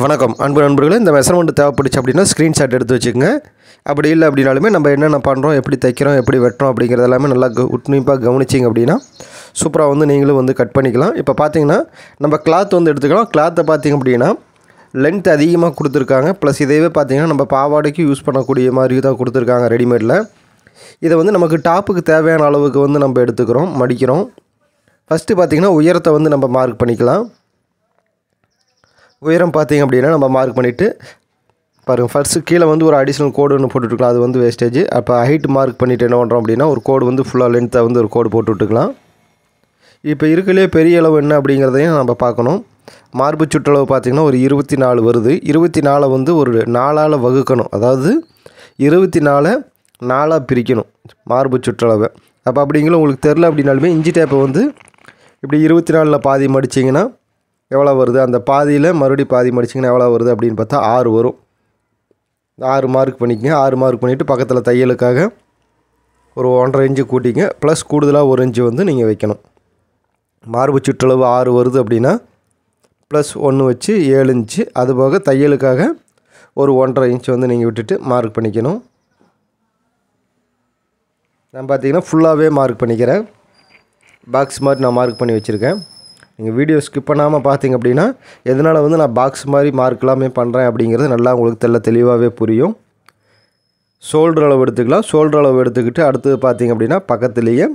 வணக்கம் அன்பு நண்பர்களே, இந்த மெஷர்மெண்ட் தேவைப்படுச்சு அப்படின்னா ஸ்க்ரீன்ஷாட் எடுத்து வச்சுக்கோங்க. அப்படி இல்லை அப்படின்னாலுமே நம்ம என்னென்ன பண்ணுறோம், எப்படி தைக்கிறோம், எப்படி வெட்டுறோம் அப்படிங்கிறது எல்லாமே நல்லா உன்னிப்பாக கவனிச்சிங்க அப்படின்னா சூப்பராக வந்து நீங்களும் வந்து கட் பண்ணிக்கலாம். இப்போ பார்த்தீங்கன்னா நம்ம கிளாத் வந்து எடுத்துக்கலாம். கிளாத்தை பார்த்திங்க அப்படின்னா லென்த் அதிகமாக கொடுத்துருக்காங்க. ப்ளஸ் இதேவே பார்த்திங்கன்னா நம்ம பாவாடைக்கு யூஸ் பண்ணக்கூடிய மாதிரி தான் கொடுத்துருக்காங்க ரெடிமேடில். இதை வந்து நமக்கு டாப்புக்கு தேவையான அளவுக்கு வந்து நம்ம எடுத்துக்கிறோம், மடிக்கிறோம். ஃபஸ்ட்டு பார்த்திங்கன்னா உயரத்தை வந்து நம்ம மார்க் பண்ணிக்கலாம். உயரம் பார்த்திங்க அப்படின்னா நம்ம மார்க் பண்ணிவிட்டு பாருங்கள், ஃபஸ்ட்டு கீழே வந்து ஒரு அடிஷ்னல் கோடு ஒன்று போட்டுவிட்டுக்கலாம். அது வந்து வேஸ்டேஜ். அப்போ ஹைட் மார்க் பண்ணிவிட்டு என்ன பண்ணுறோம் அப்படின்னா ஒரு கோடு வந்து ஃபுல்லாக லென்த்தை வந்து ஒரு கோடு போட்டு விட்டுக்கலாம். இப்போ இருக்கலே பெரிய அளவு என்ன அப்படிங்கிறதையும் நம்ம பார்க்கணும். மார்பு சுற்றளவு பார்த்திங்கன்னா ஒரு 24 வருது. 24 வந்து ஒரு 4ஆல் வகுக்கணும். அதாவது 24 4ஆக பிரிக்கணும் மார்பு சுற்றளவை. அப்போ அப்படிங்கிற உங்களுக்கு தெரில அப்படின்னாலுமே இஞ்சி டேப்பை வந்து இப்படி 24 பாதி மடிச்சிங்கன்னா எவ்வளோ வருது, அந்த பாதியில் மறுபடியும் பாதி மடிச்சிங்கன்னா எவ்வளோ வருது அப்படின்னு பார்த்தா 6 வரும். 6 மார்க் பண்ணிக்கங்க. 6 மார்க் பண்ணிவிட்டு பக்கத்தில் தையலுக்காக ஒரு 1.5 இன்ச்சு கூட்டிங்க. ப்ளஸ் கூடுதலாக 1 இன்ச்சு வந்து நீங்கள் வைக்கணும். மார்பு சுற்றளவு 6 வருது அப்படின்னா ப்ளஸ் 1 வச்சு 7 இன்ச்சு. அதுபோக தையலுக்காக ஒரு 1.5 இன்ச்சு வந்து நீங்கள் விட்டுட்டு மார்க் பண்ணிக்கணும். நான் பார்த்திங்கன்னா ஃபுல்லாகவே மார்க் பண்ணிக்கிறேன். பாக்ஸ் மாதிரி நான் மார்க் பண்ணி வச்சுருக்கேன். நீங்கள் வீடியோ ஸ்கிப் பண்ணாமல் பார்த்தீங்க அப்படின்னா எதனால் வந்து நான் பாக்ஸ் மாதிரி மார்க் எல்லாமே பண்ணுறேன் அப்படிங்கிறது நல்லா உங்களுக்கு தெளிவாகவே புரியும். ஷோல்டர் அளவு எடுத்துக்கலாம். ஷோல்டர் அளவு எடுத்துக்கிட்டு அடுத்தது பார்த்திங்க அப்படின்னா பக்கத்துலேயே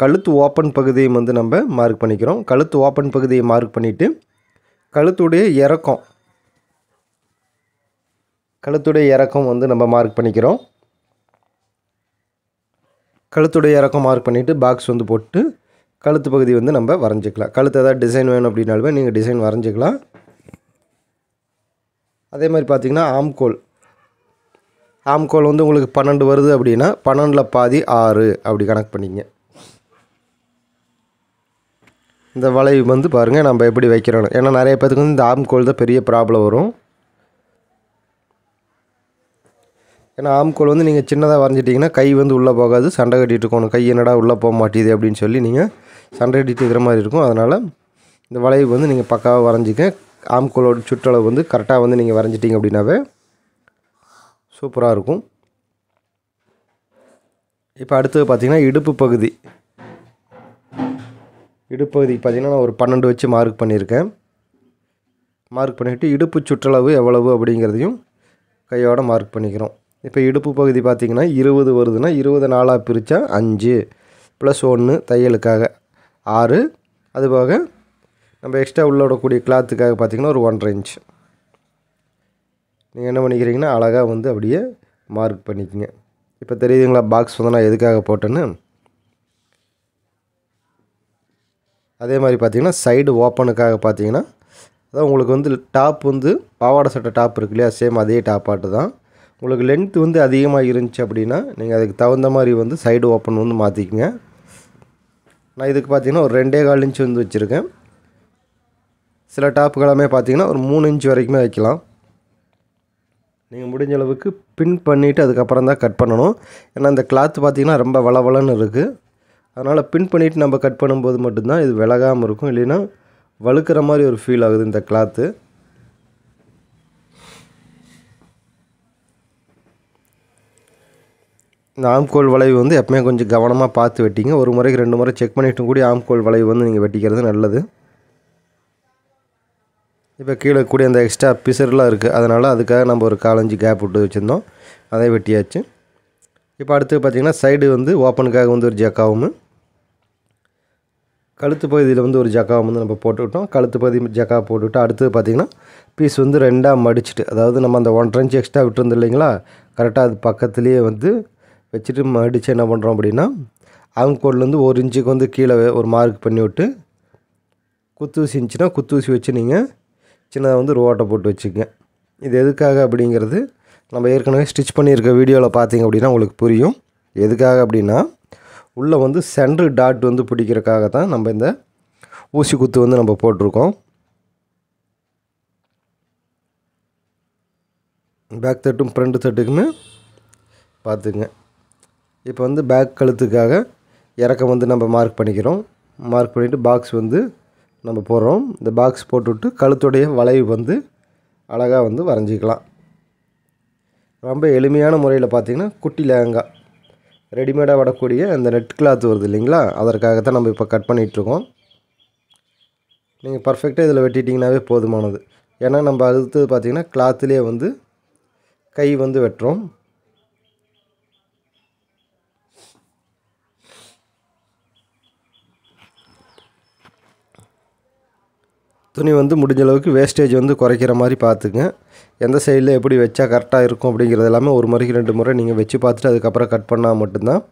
கழுத்து ஓப்பன் பகுதியை வந்து நம்ம மார்க் பண்ணிக்கிறோம். கழுத்து ஓப்பன் பகுதியை மார்க் பண்ணிவிட்டு கழுத்துடைய இறக்கம் வந்து நம்ம மார்க் பண்ணிக்கிறோம். கழுத்துடைய இறக்கம் மார்க் பண்ணிவிட்டு பாக்ஸ் வந்து போட்டு கழுத்து பகுதி வந்து நம்ம வரைஞ்சிக்கலாம். கழுத்து ஏதாவது டிசைன் வேணும் அப்படின்னாலுமே நீங்கள் டிசைன் வரைஞ்சிக்கலாம். அதே மாதிரி பார்த்திங்கன்னா ஆம்கோல் வந்து உங்களுக்கு 12 வருது அப்படின்னா 12ல் பாதி 6 அப்படி கணக்கு பண்ணிங்க. இந்த வளைவு வந்து பாருங்கள் நம்ம எப்படி வைக்கிறோம். ஏன்னா நிறைய பேருக்கு வந்து இந்த ஆம்கோல் தான் பெரிய ப்ராப்ளம் வரும். ஏன்னா ஆம்கோல் வந்து நீங்கள் சின்னதாக வரைஞ்சிட்டிங்கன்னா கை வந்து உள்ளே போகாது, சண்டை கட்டிகிட்டு இருக்கணும். கை என்னடா உள்ளே போக மாட்டேது அப்படின்னு சொல்லி நீங்கள் சண்டை கட்டிட்டு இருக்கிற மாதிரி இருக்கும். அதனால் இந்த வளைவு வந்து நீங்கள் பக்காவாக வரைஞ்சிக்க. ஆம்கோலோட சுற்றளவு வந்து கரெக்டாக வந்து நீங்கள் வரைஞ்சிட்டிங்க அப்படின்னாவே சூப்பராக இருக்கும். இப்போ அடுத்தது பார்த்திங்கன்னா இடுப்பு பகுதி பார்த்திங்கன்னா நான் ஒரு 12 வச்சு மார்க் பண்ணியிருக்கேன். மார்க் பண்ணிவிட்டு இடுப்பு சுற்றளவு எவ்வளவு அப்படிங்கிறதையும் கையோட மார்க் பண்ணிக்கிறோம். இப்போ இடுப்பு பகுதி பார்த்திங்கன்னா 20 வருதுன்னா 20 4ஆக பிரித்தா 5 ப்ளஸ் 1 தையலுக்காக 6. அதுபோக நம்ம எக்ஸ்ட்ரா உள்ளோடக்கூடிய கிளாத்துக்காக பார்த்திங்கன்னா ஒரு 1.5 இன்ச் நீங்கள் என்ன பண்ணிக்கிறீங்கன்னா அழகாக வந்து அப்படியே மார்க் பண்ணிக்கோங்க. இப்போ தெரியுதுங்களா பாக்ஸ் வந்து நான் எதுக்காக போட்டேன்னு. அதே மாதிரி பார்த்திங்கன்னா சைடு ஓப்பனுக்காக பார்த்திங்கன்னா அதான் உங்களுக்கு வந்து டாப் வந்து பாவாடை சட்டை டாப் இருக்கு இல்லையா, சேம் அதே டாப்பாட்டு தான். உங்களுக்கு லென்த் வந்து அதிகமாக இருந்துச்சு அப்படின்னா நீங்கள் அதுக்கு தகுந்த மாதிரி வந்து சைடு ஓப்பன் வந்து மாற்றிக்கங்க. நான் இதுக்கு பார்த்திங்கன்னா ஒரு 2.25 இன்ச் வந்து வச்சுருக்கேன். சில டாப்புகளாமே பார்த்திங்கன்னா ஒரு 3 இன்ச் வரைக்குமே வைக்கலாம். நீங்கள் முடிஞ்ச அளவுக்கு பின் பண்ணிவிட்டு அதுக்கப்புறம் தான் கட் பண்ணணும். ஏன்னா இந்த கிளாத் பார்த்திங்கன்னா ரொம்ப வளவளன்னு இருக்குது. அதனால் பின் பண்ணிவிட்டு நம்ம கட் பண்ணும்போது மட்டும்தான் இது விலகாமல் இருக்கும். இல்லைன்னா வழுக்கிற மாதிரி ஒரு ஃபீல் ஆகுது இந்த கிளாத்து. இந்த ஆம்கோல் வளைவு வந்து எப்பவுமே கொஞ்சம் கவனமாக பார்த்து வெட்டிங்க. ஒரு முறைக்கு 2 முறை செக் பண்ணிவிட்டும் கூடி ஆம்கோல் வளைவு வந்து நீங்கள் வெட்டிக்கிறது நல்லது. இப்போ கீழே கூடிய அந்த எக்ஸ்ட்ரா பிசர்லாம் இருக்குது, அதனால் அதுக்காக நம்ம ஒரு 4 இன்ச் கேப் விட்டு வச்சுருந்தோம், அதை வெட்டியாச்சு. இப்போ அடுத்து பார்த்திங்கன்னா சைடு வந்து ஓப்பனுக்காக வந்து ஒரு ஜக்காவும் கழுத்து பகுதியில் வந்து ஒரு ஜக்காவும் வந்து நம்ம போட்டுவிட்டோம். கழுத்து பகுதி ஜக்கா போட்டுவிட்டு அடுத்தது பார்த்திங்கன்னா பீஸ் வந்து 2ஆக மடிச்சுட்டு, அதாவது நம்ம அந்த 1.5 இன்ச் எக்ஸ்ட்ரா விட்டுருந்து இல்லைங்களா, கரெக்டாக அது பக்கத்துலேயே வந்து வச்சுட்டு மடித்து என்ன பண்ணுறோம் அப்படின்னா ஆம்கோல்லேருந்து 1 இன்ச்சுக்கு வந்து கீழே ஒரு மார்க் பண்ணி விட்டு குத்தூசி இருந்துச்சுன்னா குத்தூசி வச்சு நீங்கள் சின்னதாக வந்து ஒரு ஓட்டை போட்டு வச்சுக்கங்க. இது எதுக்காக அப்படிங்கிறது நம்ம ஏற்கனவே ஸ்டிச் பண்ணியிருக்க வீடியோவில் பார்த்தீங்க அப்படின்னா உங்களுக்கு புரியும். எதுக்காக அப்படின்னா உள்ளே வந்து சென்ட்ரு டாட் வந்து பிடிக்கிறதுக்காக தான் நம்ம இந்த ஊசி குத்து வந்து நம்ம போட்டிருக்கோம். பேக் தட்டும் ஃப்ரண்ட் தட்டுக்குமே பார்த்துக்குங்க. இப்போ வந்து பேக் கழுத்துக்காக இறக்கம் வந்து நம்ம மார்க் பண்ணிக்கிறோம். மார்க் பண்ணிவிட்டு பாக்ஸ் வந்து நம்ம போடுறோம். இந்த பாக்ஸ் போட்டுவிட்டு கழுத்துடைய வளைவு வந்து அழகாக வந்து வரைஞ்சிக்கலாம். ரொம்ப எளிமையான முறையில் பார்த்திங்கன்னா குட்டி லெஹங்கா ரெடிமேடாக வரக்கூடிய அந்த நெட் கிளாத் வருது இல்லைங்களா, அதற்காகத்தான் நம்ம இப்போ கட் பண்ணிகிட்ருக்கோம். நீங்கள் பர்ஃபெக்டாக இதில் வெட்டிட்டிங்கனாவே போதுமானது. ஏன்னா நம்ம அடுத்தது பார்த்திங்கன்னா கிளாத்துலேயே வந்து கை வந்து வெட்டுறோம். துணி வந்து முடிஞ்ச அளவுக்கு வேஸ்டேஜ் வந்து குறைக்கிற மாதிரி பார்த்துங்க. எந்த சைடில் எப்படி வச்சா கரெக்டாக இருக்கும் அப்படிங்கிறது எல்லாமே ஒரு முறைக்கு 2 முறை நீங்கள் வச்சு பார்த்துட்டு அதுக்கப்புறம் கட் பண்ணால் மட்டும்தான்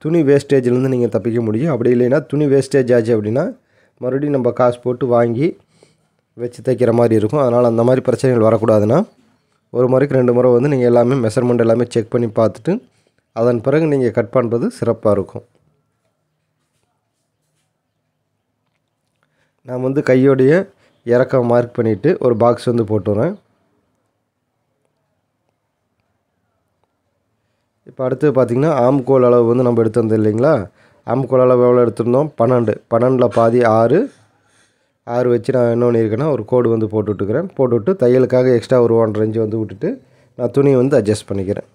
துணி வேஸ்டேஜ்லேருந்து நீங்கள் தப்பிக்க முடியும். அப்படி இல்லைன்னா துணி வேஸ்டேஜ் ஆச்சு அப்படின்னா மறுபடியும் நம்ம காசு போட்டு வாங்கி வச்சு தைக்கிற மாதிரி இருக்கும். அதனால் அந்த மாதிரி பிரச்சனைகள் வரக்கூடாதுன்னா ஒரு முறைக்கு 2 முறை வந்து நீங்கள் எல்லாமே மெஷர்மெண்ட் எல்லாமே செக் பண்ணி பார்த்துட்டு அதன் பிறகு நீங்கள் கட் பண்ணுறது சிறப்பாக இருக்கும். நான் வந்து கையோடைய இறக்கம் மார்க் பண்ணிவிட்டு ஒரு பாக்ஸ் வந்து போட்டுறேன். இப்போ அடுத்து பார்த்திங்கன்னா ஆம்கோல் அளவு வந்து நம்ம எடுத்து வந்தோம் இல்லைங்களா, ஆம்கோல் அளவு எவ்வளோ எடுத்துருந்தோம்? 12 பாதி 6 வச்சு நான் என்ன பண்ணியிருக்கேன்னா ஒரு கோடு வந்து போட்டுவிட்டுக்கிறேன். போட்டுவிட்டு தையலுக்காக எக்ஸ்ட்ரா ஒரு 1.5 இன்ச்சு வந்து விட்டுட்டு நான் துணியை வந்து அட்ஜஸ்ட் பண்ணிக்கிறேன்.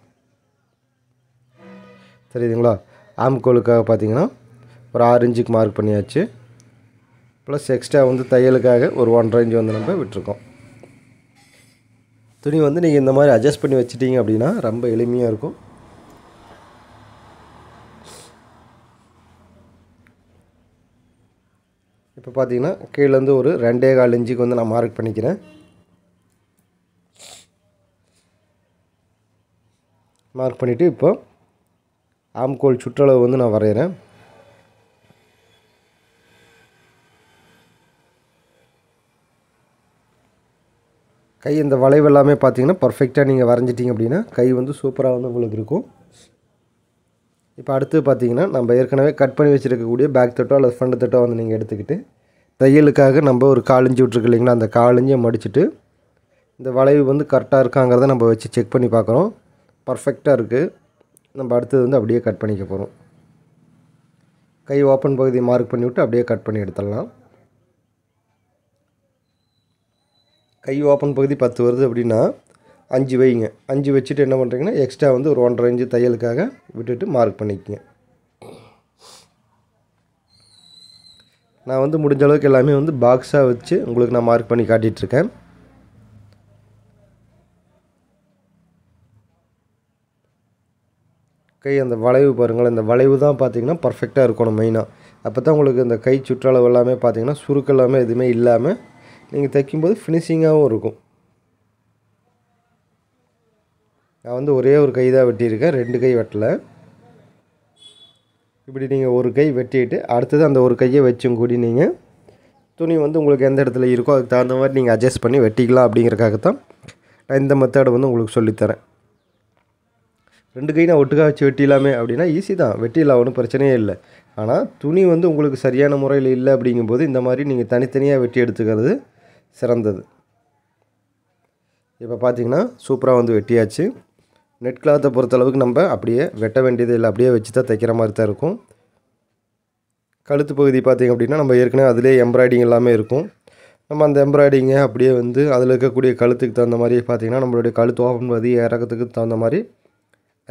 தெரியுதுங்களா? ஆம்கோலுக்காக பார்த்திங்கன்னா ஒரு 6 இன்ச்சுக்கு மார்க் பண்ணியாச்சு. ப்ளஸ் எக்ஸ்ட்ரா வந்து தையலுக்காக ஒரு 1.5 இன்ச்சு வந்து நம்ம விட்டுருக்கோம். துணி வந்து நீங்கள் இந்த மாதிரி அட்ஜஸ்ட் பண்ணி வச்சிட்டிங்க அப்படின்னா ரொம்ப எளிமையாக இருக்கும். இப்போ பார்த்தீங்கன்னா கீழேருந்து ஒரு 2.25 இன்ச்சுக்கு வந்து நான் மார்க் பண்ணிக்கிறேன். மார்க் பண்ணிவிட்டு இப்போ ஆம்கோல் சுற்றளவு வந்து நான் வரைகிறேன். கை இந்த வளைவு எல்லாமே பார்த்தீங்கன்னா பர்ஃபெக்டாக நீங்கள் வரைஞ்சிட்டிங்க அப்படின்னா கை வந்து சூப்பராக வந்து உங்களுக்கு இருக்கும். இப்போ அடுத்து பார்த்தீங்கன்னா நம்ம ஏற்கனவே கட் பண்ணி வச்சுருக்கக்கூடிய பேக் தட்டோ அல்லது ஃப்ரண்ட் தட்டோ வந்து நீங்கள் எடுத்துக்கிட்டு தையலுக்காக நம்ம ஒரு 1/4 இன்ச்சு விட்ருக்கு இல்லைங்களா, அந்த 1/4 இன்ச்சை மடிச்சுட்டு இந்த வளைவு வந்து கரெக்டாக இருக்காங்கிறத நம்ம வச்சு செக் பண்ணி பார்க்குறோம். பர்ஃபெக்டாக இருக்குது. நம்ம அடுத்தது வந்து அப்படியே கட் பண்ணிக்க போகிறோம். கை ஓப்பன் பகுதியை மார்க் பண்ணிவிட்டு அப்படியே கட் பண்ணி எடுத்துடலாம். கை ஓப்பன் பகுதி 10 வருது அப்படின்னா 5 வைங்க. 5 வச்சுட்டு என்ன பண்ணுறீங்கன்னா எக்ஸ்ட்ரா வந்து ஒரு 1.5 இன்ச்சு தையலுக்காக விட்டுட்டு மார்க் பண்ணிக்கங்க. நான் வந்து முடிஞ்ச அளவுக்கு எல்லாமே வந்து பாக்ஸாக வச்சு உங்களுக்கு நான் மார்க் பண்ணி காட்டிகிட்ருக்கேன். கை அந்த வளைவு பாருங்கள், இந்த வளைவு தான் பார்த்திங்கன்னா பர்ஃபெக்டாக இருக்கணும் மெயினாக. அப்போ தான் உங்களுக்கு இந்த கை சுற்றளவு எல்லாமே பார்த்திங்கன்னா சுருக்கு எல்லாமே எதுவுமே இல்லாமல் நீங்கள் தைக்கும்போது ஃபினிஷிங்காகவும் இருக்கும். நான் வந்து ஒரே ஒரு கை தான் வெட்டியிருக்கேன், 2 கை வெட்டலை. இப்படி நீங்கள் ஒரு கை வெட்டிட்டு அடுத்தது அந்த ஒரு கையை வச்சும் கூடி நீங்கள் துணி வந்து உங்களுக்கு எந்த இடத்துல இருக்கோ அதுக்கு தகுந்த மாதிரி நீங்கள் அட்ஜஸ்ட் பண்ணி வெட்டிக்கலாம். அப்படிங்கிறக்காகத்தான் நான் இந்த மெத்தடை வந்து உங்களுக்கு சொல்லித்தரேன். 2 கை நான் ஒட்டுக்காக வச்சு வெட்டிடலாமே அப்படின்னா ஈஸி தான், வெட்டிடலாம், ஒன்றும் பிரச்சனையே இல்லை. ஆனால் துணி வந்து உங்களுக்கு சரியான முறையில் இல்லை அப்படிங்கும்போது இந்த மாதிரி நீங்கள் தனித்தனியாக வெட்டி எடுத்துக்கிறது சிறந்தது. இப்போ பார்த்திங்கன்னா சூப்பராக வந்து வெட்டியாச்சு. நெட் கிளாத்தை பொறுத்தளவுக்கு நம்ம அப்படியே வெட்ட வேண்டியது இல்லை, அப்படியே வச்சு தான் தைக்கிற மாதிரி தான் இருக்கும். கழுத்து பகுதி பார்த்திங்க அப்படின்னா நம்ம ஏற்கனவே அதிலே எம்ப்ராய்டிங் எல்லாமே இருக்கும். நம்ம அந்த எம்ப்ராய்டிங்கை அப்படியே வந்து அதில் இருக்கக்கூடிய கழுத்துக்கு தகுந்த மாதிரி பார்த்திங்கன்னா நம்மளுடைய கழுத்து ஓப்பன் பகுதி இறக்கத்துக்கு தகுந்த மாதிரி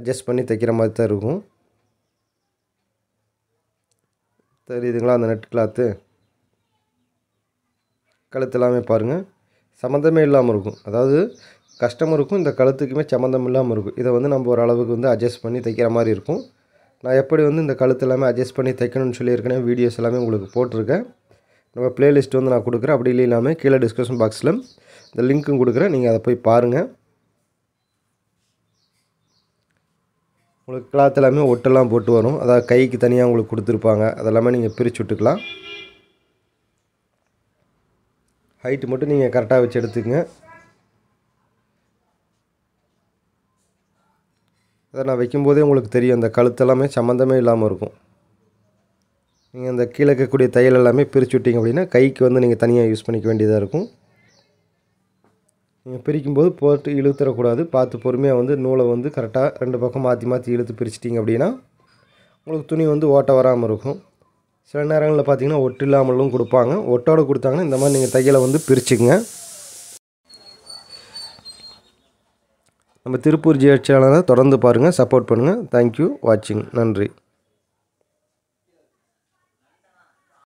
அட்ஜஸ்ட் பண்ணி தைக்கிற மாதிரி தான் இருக்கும். தெரியுதுங்களா? அந்த நெட் கிளாத்து கழுத்து எல்லாமே பாருங்கள் சம்மந்தமே இல்லாமல் இருக்கும். அதாவது கஸ்டமருக்கும் இந்த கழுத்துக்குமே சம்மந்தம் இல்லாமல் இருக்கும். இதை வந்து நம்ம ஓரளவுக்கு வந்து அட்ஜஸ்ட் பண்ணி தைக்கிற மாதிரி இருக்கும். நான் எப்படி வந்து இந்த கழுத்து எல்லாமே அட்ஜஸ்ட் பண்ணி தைக்கணும்னு சொல்லியிருக்கேன், வீடியோஸ் எல்லாமே உங்களுக்கு போட்டிருக்கேன். நம்ம ப்ளேலிஸ்ட் வந்து நான் கொடுக்குறேன். அப்படி இல்லாமல் கீழே டிஸ்கிரிப்ஷன் பாக்ஸில் இந்த லிங்க்கும் கொடுக்குறேன், நீங்கள் அதை போய் பாருங்கள். உங்களுக்கு கிளாத் எல்லாமே ஒட்டெல்லாம் போட்டு வரும், அதாவது கைக்கு தனியாக உங்களுக்கு கொடுத்துருப்பாங்க. அதெல்லாமே நீங்கள் பிரித்து விட்டுக்கலாம். ஹைட்டு மட்டும் நீங்கள் கரெக்டாக வச்சு எடுத்துக்கங்க. அதை நான் வைக்கும்போதே உங்களுக்கு தெரியும், அந்த கழுத்தெல்லாமே சம்மந்தமே இல்லாமல் இருக்கும். நீங்கள் அந்த கீழே இருக்கக்கூடிய தையல் எல்லாமே பிரித்து விட்டிங்க அப்படின்னா கைக்கு வந்து நீங்கள் தனியாக யூஸ் பண்ணிக்க வேண்டியதாக இருக்கும். நீங்கள் பிரிக்கும்போது போட்டு இழுத்துறக்கூடாது, பார்த்து பொறுமையாக வந்து நூலை வந்து கரெக்டாக 2 பக்கம் மாற்றி மாற்றி இழுத்து பிரிச்சிட்டிங்க அப்படின்னா உங்களுக்கு துணி வந்து ஓட்ட வராமல் இருக்கும். சில நேரங்களில் பார்த்திங்கன்னா ஒட்டு இல்லாமலும் கொடுப்பாங்க. ஒட்டோடு கொடுத்தாங்கன்னா இந்த மாதிரி நீங்கள் தையலை வந்து பிரிச்சுக்குங்க. நம்ம திருப்பூர் ஜிஎஸ் சேனலை தொடர்ந்து பாருங்கள், சப்போர்ட் பண்ணுங்கள். தேங்க்யூ வாட்சிங். நன்றி.